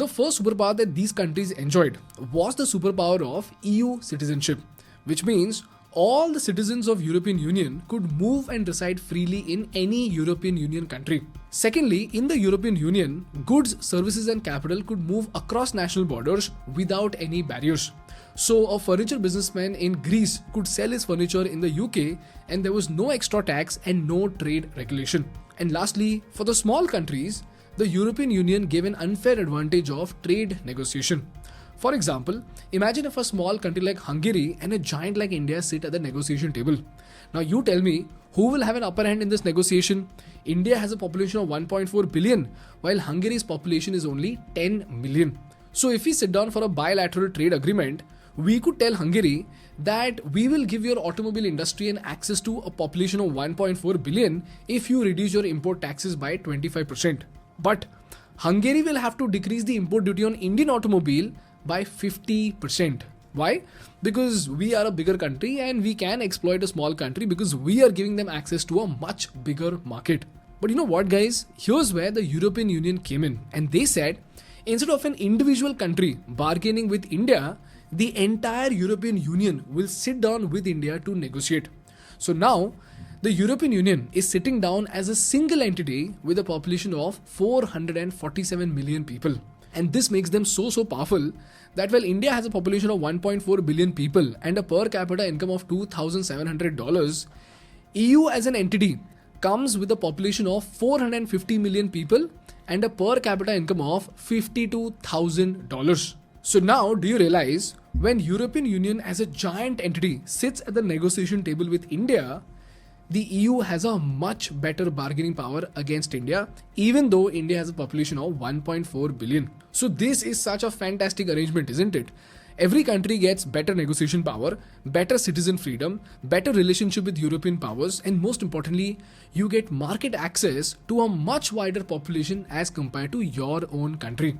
The first superpower that these countries enjoyed was the superpower of EU citizenship, which means all the citizens of European Union could move and reside freely in any European Union country. Secondly, in the European Union, goods, services and capital could move across national borders without any barriers. So a furniture businessman in Greece could sell his furniture in the UK and there was no extra tax and no trade regulation. And lastly, for the small countries, the European Union gave an unfair advantage of trade negotiation. For example, imagine if a small country like Hungary and a giant like India sit at the negotiation table. Now you tell me, who will have an upper hand in this negotiation? India has a population of 1.4 billion, while Hungary's population is only 10 million. So if we sit down for a bilateral trade agreement, we could tell Hungary that we will give your automobile industry an access to a population of 1.4 billion if you reduce your import taxes by 25%. But Hungary will have to decrease the import duty on Indian automobile by 50%. Why? Because we are a bigger country and we can exploit a small country because we are giving them access to a much bigger market. But you know what, guys? Here's where the European Union came in, and they said instead of an individual country bargaining with India, the entire European Union will sit down with India to negotiate. So now, the European Union is sitting down as a single entity with a population of 447 million people. And this makes them so powerful that while India has a population of 1.4 billion people and a per capita income of $2,700, EU as an entity comes with a population of 450 million people and a per capita income of $52,000. So now do you realize when European Union as a giant entity sits at the negotiation table with India, the EU has a much better bargaining power against India, even though India has a population of 1.4 billion. So this is such a fantastic arrangement, isn't it? Every country gets better negotiation power, better citizen freedom, better relationship with European powers, and most importantly, you get market access to a much wider population as compared to your own country.